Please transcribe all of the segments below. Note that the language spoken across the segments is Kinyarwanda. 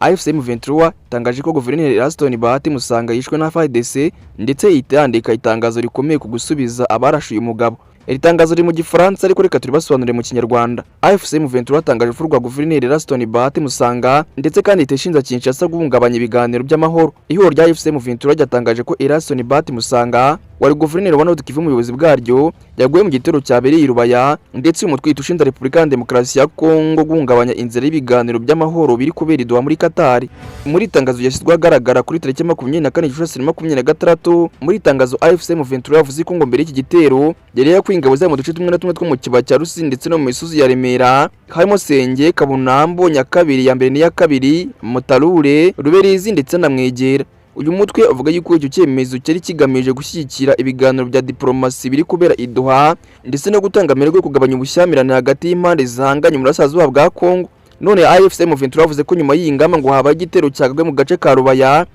AFC M23 itangaje ko Guverineri Eraston Bahati Musanga yishwe na FARDC ndetse yitandika itangazo rikomeye ku gusubiza abarashuye umugabo. Iri tangazo riri mu Gifaransa ariko reka turibasobanurire mu Kinyarwanda. AFC M23 itangaje furwa Guverineri Eraston Bahati Musanga ndetse kandi iteshinza Kinshasa guhungabanya ibiganiro by'amahoro. Ihoro rya AFC M23 ryatangaje ko Eraston Bahati Musanga wari Guverineri wa Nord Kivu mu buyobozi bwaryo yaguye mu gitero cyabereye Rubaya ndetse umutwe itushinda Republika ya Demokarasi ya Kongo guhungabanya inzira y'ibiganiro by'amahoro biri kubera Doha muri Qatar. Muri tangazo yashyizwe agaragara kuri tariki 24 Gicurasi 2026 muri tangazo AFC M23 yavuze ko ngo mbere y'iki gitero yari yakwingabo za mu duce tumwe na tumwe two mu kiba cya Rusi ndetse no mu misozi ya Remera harimo Senge, Kabunambo, Nyakabiri ya mbere n'iya kabiri, Mutarure, Ruberizi ndetse na Mwegera. Uyu mutwe avuga yuko icyo cyemezo cyari kigamije gushyigikira ibiganiro bya diplomasi biri kubera Doha ndetse no gutanga amerwe kugabanya ubushyamirane hagati y'impande zihanganye mu burasirazuba bwa Kongo. None AFC M23 yavuze ko nyuma y'ingamba ngo haba igitero cyagabwe mu gace ka Rubaya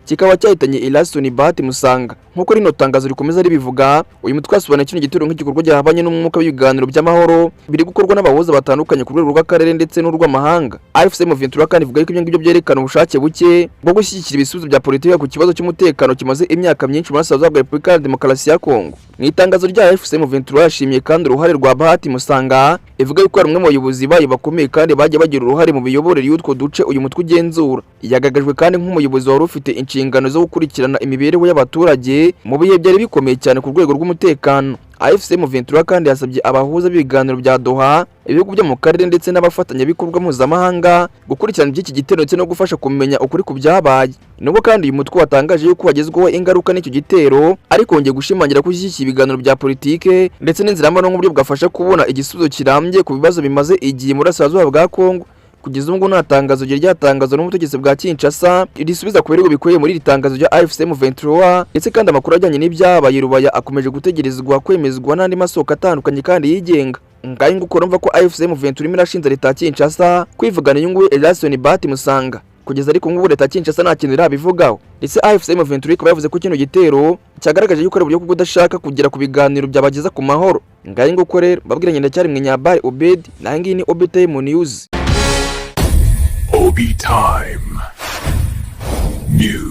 kikaba cyahitanye Eraston Bahati Musanga. Nkuko rino tangazo rikomeza ribivuga, uyu mutwe asobanura kino gitero nk'igikorwa cyahabanye n'umwuka w'ibiganiro by'amahoro biri gukorwa n'abahoza batandukanye ku rwego rw'akarere ndetse n'urw'amahanga. AFC M23 kandi ivuga ko ibyo ngibyo byerekana ubushake buke bwo gushyigikira ibisubizo bya politiki ku kibazo cy'umutekano kimaze imyaka myinshi muri South Africa Republika ya Demokarasi ya Kongo. Mu itangazo rya AFC M23 yashimiye kandi uruhare rwa Bahati Musanga, ivuga yuko ari umwe mu bayobozi bayo bakomeye kandi bagiye bagira uruhare mu miyoborere y'utwo duce uyu mutwe ugenzura. Yagagajwe kandi nk'umuyobozi wari ufite inshingano zo gukurikirana imibereho y'abaturage mu bihe byari bikomeye cyane ku rwego rw'umutekano. AFC M23 kandi yasabye abahuza b'ibiganiro bya Doha, ibihugu byo mu karere ndetse n'abafatanyabikorwa mpuzamahanga gukurikirana by'iki gitero ndetse no gufasha kumenya ukuri ku byabaye. Nubwo kandi uyu mutwe watangaje yuko wagezweho ingaruka n'icyo gitero, ariko wongeye gushimangira ko iki ibiganiro bya politike ndetse n'inzira mbano n'uburyo bwafasha kubona igisubizo kirambye ku bibazo bimaze igihe muri Burasirazuba bwa Kongo. Kugeza ubu nta tangazo ryatangazwa n'umutegetsi bwa Kinshasa risubiza ku birego bikwiye muri iri tangazo rya AFC M23 ndetse kandi amakuru ajyanye n'ibyabaye Rubaya akomeje gutegerezwa kwemezwa n'andi masoko atandukanye kandi yigenga. Ngaye nguko urumva ko AFC M23 irashinja leta ya Kinshasa kwivugana inyungu Eraston Bahati Musanga. Kugeza ariko ngubu leta ya Kinshasa nta kintu irabivugaho. Ndetse AFC M23 ikaba yavuze ko kino gitero cyagaragaje yuko ari uburyo bwo kudashaka kugera ku biganiro byabageza ku mahoro. Ngaye nguko rero babwiranye ndacyari mwe Nyabari Obed na ngiyi ni OBTime News. OB Time News.